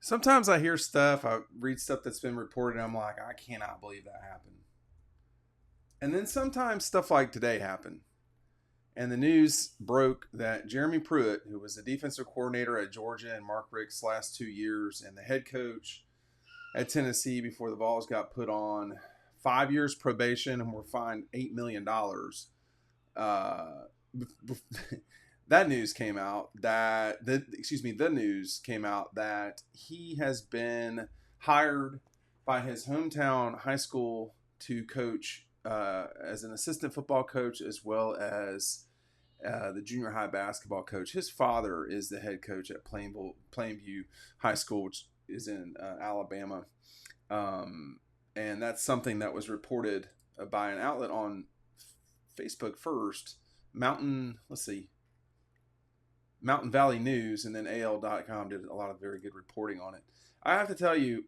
Sometimes I hear stuff, I read stuff that's been reported, and I'm like, I cannot believe that happened. And then sometimes stuff like today happened. And the news broke that Jeremy Pruitt, who was the defensive coordinator at Georgia and Mark Richt's last 2 years, and the head coach at Tennessee before the Vols got put on 5 years probation and were fined $8 million. That news came out that the news came out that he has been hired by his hometown high school to coach as an assistant football coach, as well as the junior high basketball coach. His father is the head coach at Plainview High School, which is in Alabama. And that's something that was reported by an outlet on Facebook first, Mountain Valley News, and then AL.com did a lot of very good reporting on it. I have to tell you,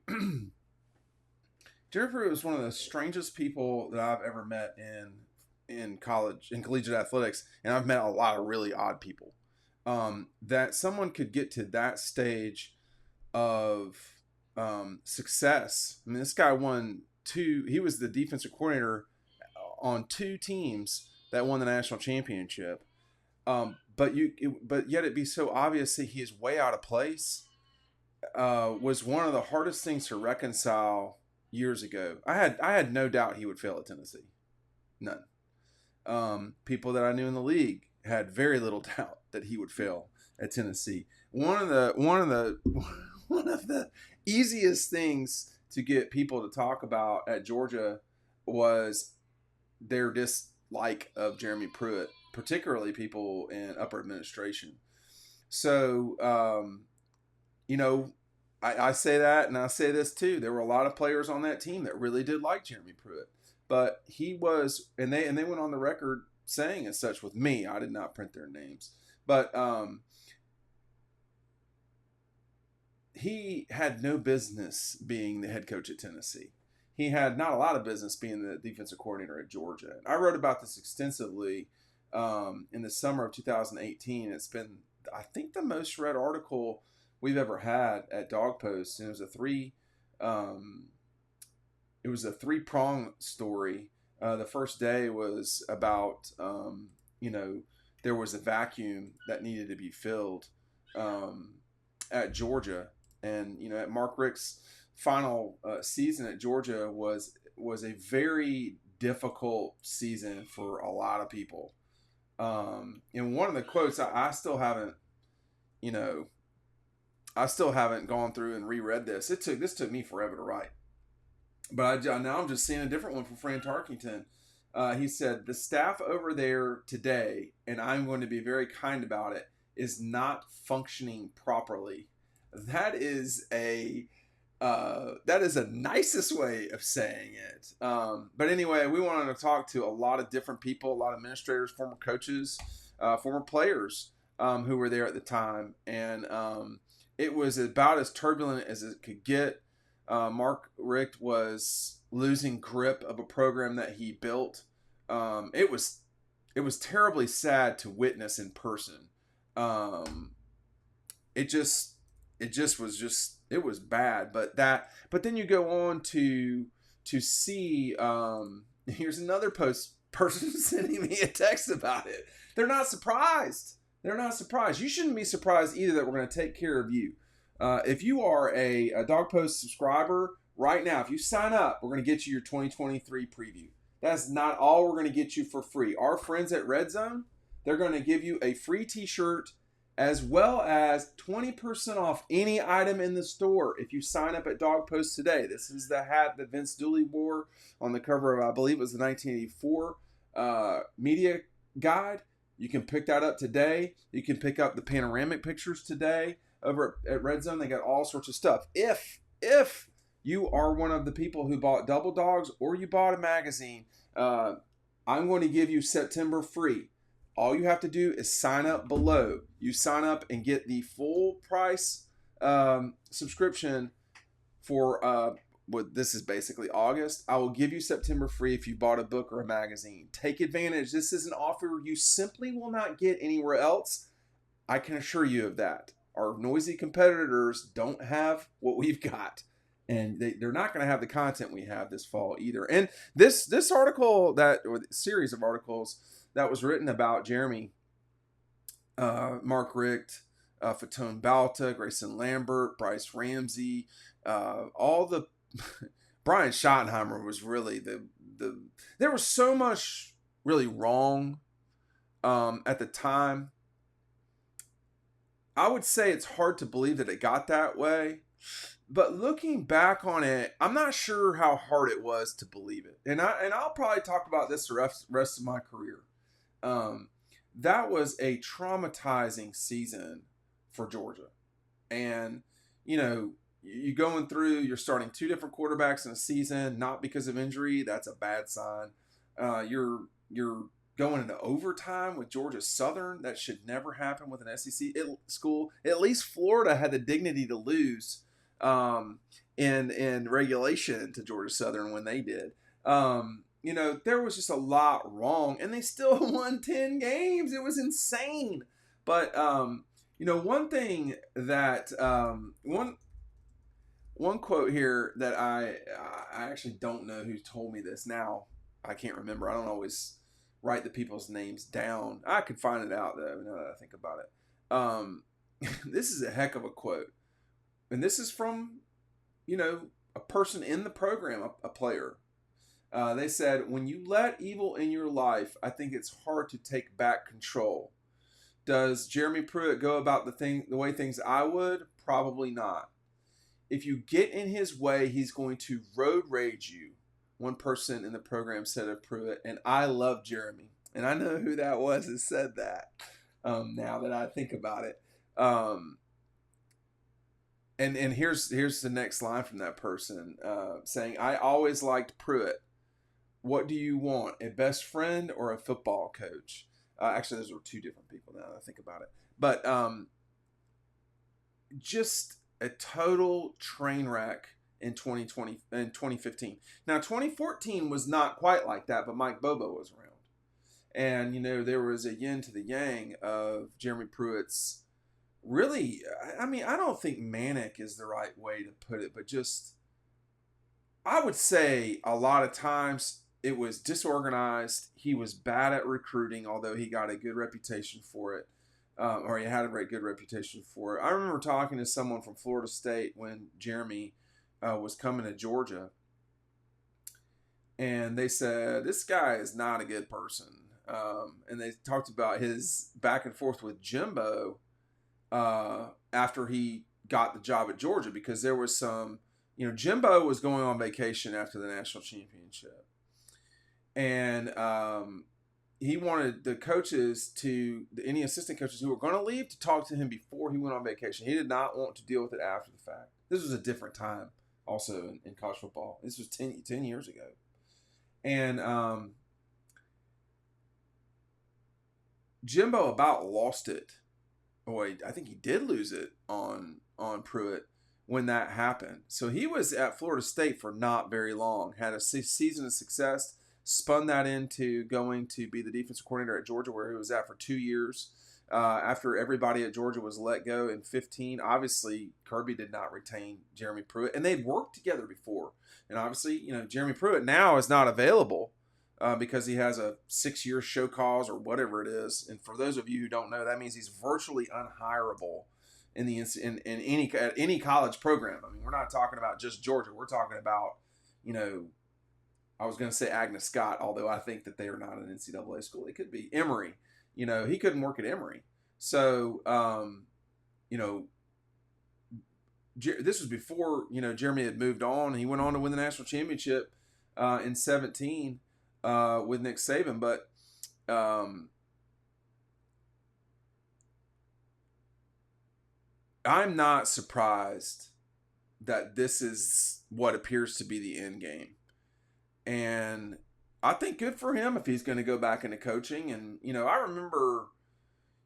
Jennifer was one of the strangest people that I've ever met in collegiate athletics, and I've met a lot of really odd people. That someone could get to that stage of success. I mean, this guy he was the defensive coordinator on 2 teams that won the national championship. But yet it be so obvious that he is way out of place. Was one of the hardest things to reconcile years ago. I had no doubt he would fail at Tennessee. None. People that I knew in the league had very little doubt that he would fail at Tennessee. One of the easiest things to get people to talk about at Georgia was their dislike of Jeremy Pruitt, particularly people in upper administration. So, I say that, and I say this too. There were a lot of players on that team that really did like Jeremy Pruitt, but he was, and they went on the record saying as such with me. I did not print their names, but he had no business being the head coach at Tennessee. He had not a lot of business being the defensive coordinator at Georgia. I wrote about this extensively in the summer of 2018. It's been, I think, the most read article we've ever had at Dog Post, and it was a 3-prong story. The first day was about there was a vacuum that needed to be filled at Georgia, and at Mark Richt's final season at Georgia was a very difficult season for a lot of people. And one of the quotes I still haven't gone through and reread this. This took me forever to write, but now I'm just seeing a different one from Fran Tarkington. He said, "The staff over there today, and I'm going to be very kind about it, is not functioning properly." That is the nicest way of saying it. But anyway, we wanted to talk to a lot of different people, a lot of administrators, former coaches, former players who were there at the time. And it was about as turbulent as it could get. Mark Richt was losing grip of a program that he built. It was terribly sad to witness in person. It was bad, but then you go on to see, here's another person sending me a text about it. They're not surprised. You shouldn't be surprised either that we're going to take care of you. If you are a Dog Post subscriber right now, if you sign up, we're going to get you your 2023 preview. That's not all we're going to get you for free. Our friends at Red Zone, they're going to give you a free t-shirt as well as 20% off any item in the store if you sign up at Dog Post today. This is the hat that Vince Dooley wore on the cover of, I believe it was the 1984 media guide. You can pick that up today. You can pick up the panoramic pictures today over at Red Zone. They got all sorts of stuff. If you are one of the people who bought Double Dogs or you bought a magazine, I'm going to give you September free. All you have to do is sign up below. You sign up and get the full price subscription for this is basically August. I will give you September free if you bought a book or a magazine. Take advantage. This is an offer you simply will not get anywhere else. I can assure you of that. Our noisy competitors don't have what we've got. And they're not going to have the content we have this fall either. And this article or series of articles that was written about Jeremy, Mark Richt, Fatone Balta, Grayson Lambert, Bryce Ramsey, all the Brian Schottenheimer was really the there was so much really wrong at the time. I would say it's hard to believe that it got that way, but looking back on it, I'm not sure how hard it was to believe it. And I'll probably talk about this the rest of my career. Um, that was a traumatizing season for Georgia, and you know, you going through, you're starting two different quarterbacks in a season, not because of injury. That's a bad sign. You're going into overtime with Georgia Southern. That should never happen with an SEC school. At least Florida had the dignity to lose in regulation to Georgia Southern when they did. There was just a lot wrong, and they still won 10 games. It was insane. But one thing that one quote here that I actually don't know who told me this. Now I can't remember. I don't always write the people's names down. I could find it out though, now that I think about it. This is a heck of a quote, and this is from a person in the program, a player. They said, "When you let evil in your life, I think it's hard to take back control. Does Jeremy Pruitt go about the way things I would? Probably not. If you get in his way, he's going to road rage you," one person in the program said of Pruitt. And I love Jeremy. And I know who that was that said that, now that I think about it. And here's the next line from that person, saying, "I always liked Pruitt. What do you want, a best friend or a football coach?" Actually, those were two different people now that I think about it. But just a total train wreck in 2020 and 2015. Now 2014 was not quite like that, but Mike Bobo was around. And there was a yin to the yang of Jeremy Pruitt's really, I mean, I don't think manic is the right way to put it, but just, I would say a lot of times it was disorganized. He was bad at recruiting, although he got a good reputation for it. Or he had a very good reputation for it. I remember talking to someone from Florida State when Jeremy was coming to Georgia, and they said, "This guy is not a good person." And they talked about his back and forth with Jimbo after he got the job at Georgia, because there was some, Jimbo was going on vacation after the national championship, and he wanted the coaches any assistant coaches who were going to leave to talk to him before he went on vacation. He did not want to deal with it after the fact. This was a different time also in college football. This was 10 years ago. And Jimbo about lost it. Boy, I think he did lose it on Pruitt when that happened. So he was at Florida State for not very long. Had a season of success. Spun that into going to be the defensive coordinator at Georgia, where he was at for 2 years. After everybody at Georgia was let go in 2015, obviously Kirby did not retain Jeremy Pruitt, and they'd worked together before. And obviously, Jeremy Pruitt now is not available because he has a 6-year show cause or whatever it is. And for those of you who don't know, that means he's virtually unhirable in any college program. I mean, we're not talking about just Georgia. We're talking about, I was going to say Agnes Scott, although I think that they are not an NCAA school. It could be Emory. He couldn't work at Emory. So, this was before, Jeremy had moved on. He went on to win the national championship in 2017 with Nick Saban. But I'm not surprised that this is what appears to be the end game. And I think good for him if he's going to go back into coaching. And, I remember,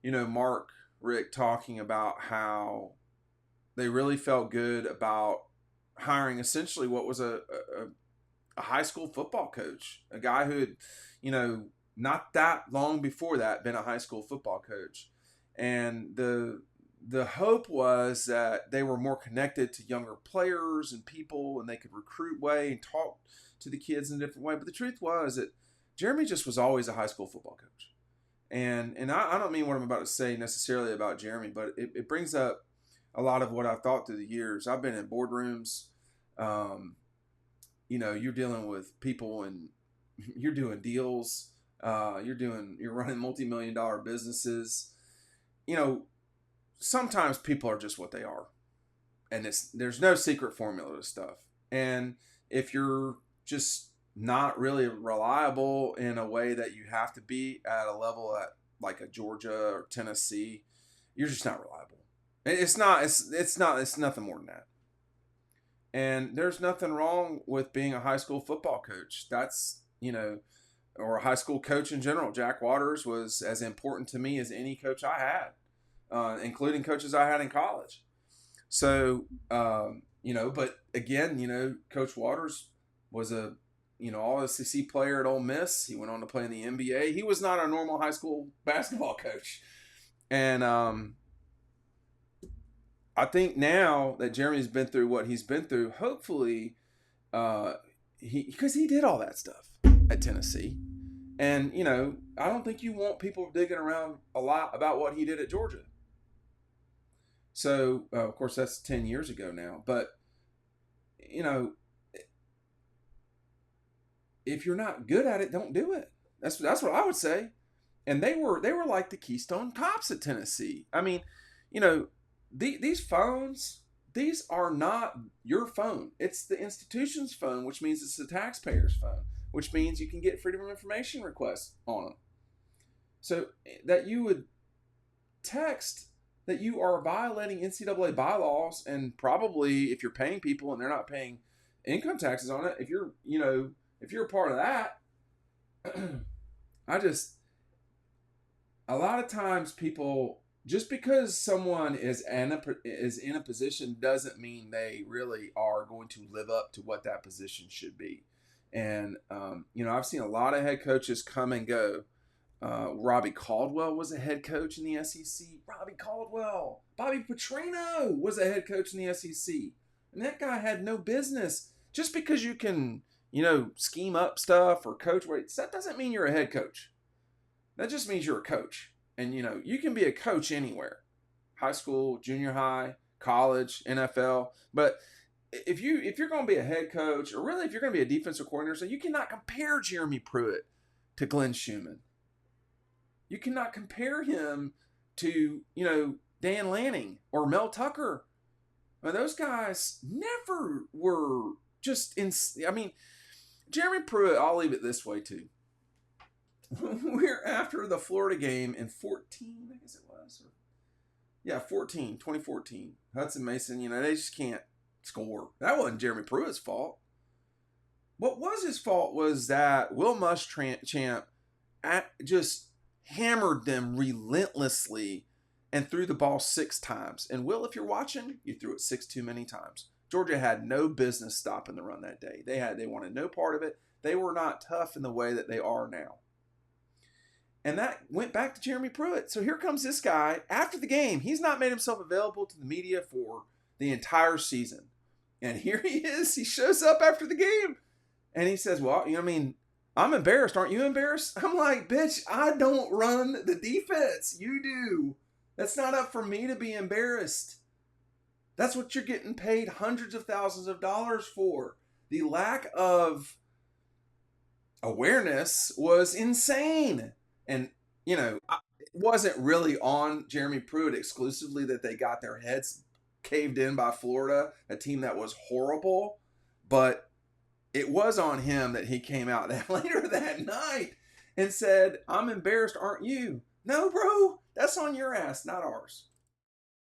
Mark Richt talking about how they really felt good about hiring essentially what was a high school football coach, a guy who had, not that long before that been a high school football coach. And the the hope was that they were more connected to younger players and people, and they could recruit way and talk to the kids in a different way. But the truth was that Jeremy just was always a high school football coach. And I don't mean what I'm about to say necessarily about Jeremy, but it brings up a lot of what I've thought through the years. I've been in boardrooms. You're dealing with people and you're doing deals. You're running multi-million-dollar businesses. Sometimes people are just what they are, and there's no secret formula to stuff. And if you're just not really reliable in a way that you have to be at a level at like a Georgia or Tennessee, you're just not reliable. It's nothing more than that. And there's nothing wrong with being a high school football coach. Or a high school coach in general. Jack Waters was as important to me as any coach I had, including coaches I had in college. So, but again, Coach Waters was a all SEC player at Ole Miss. He went on to play in the NBA. He was not a normal high school basketball coach. And I think now that Jeremy's been through what he's been through, hopefully, because he did all that stuff at Tennessee. And, I don't think you want people digging around a lot about what he did at Georgia. So, of course, that's 10 years ago now. But, if you're not good at it, don't do it. That's what I would say. And they were like the Keystone Cops at Tennessee. I mean, these phones, these are not your phone. It's the institution's phone, which means it's the taxpayer's phone, which means you can get freedom of information requests on them. So that you would text that you are violating NCAA bylaws, and probably if you're paying people and they're not paying income taxes on it, if you're a part of that, a lot of times people, just because someone is in a position doesn't mean they really are going to live up to what that position should be. And, I've seen a lot of head coaches come and go. Robbie Caldwell was a head coach in the SEC. Robbie Caldwell. Bobby Petrino was a head coach in the SEC. And that guy had no business. Just because you can, scheme up stuff or coach weights, that doesn't mean you're a head coach. That just means you're a coach. And, you can be a coach anywhere. High school, junior high, college, NFL. But if you're going to be a head coach, or really if you're going to be a defensive coordinator, so you cannot compare Jeremy Pruitt to Glenn Schumann. You cannot compare him to, Dan Lanning or Mel Tucker. Those guys never were just Jeremy Pruitt, I'll leave it this way too. We're after the Florida game in 14, I guess it was. 2014. Hudson Mason, they just can't score. That wasn't Jeremy Pruitt's fault. What was his fault was that Will Muschamp just hammered them relentlessly and threw the ball 6 times. And Will, if you're watching, you threw it 6 too many times. Georgia had no business stopping the run that day. They wanted no part of it. They were not tough in the way that they are now. And that went back to Jeremy Pruitt. So here comes this guy after the game. He's not made himself available to the media for the entire season. And here he is. He shows up after the game. And he says, well, I'm embarrassed. Aren't you embarrassed? I'm like, bitch, I don't run the defense. You do. That's not up for me to be embarrassed. That's what you're getting paid hundreds of thousands of dollars for. The lack of awareness was insane. And, it wasn't really on Jeremy Pruitt exclusively that they got their heads caved in by Florida, a team that was horrible. But it was on him that he came out later that night and said, I'm embarrassed, aren't you? No, bro, that's on your ass, not ours.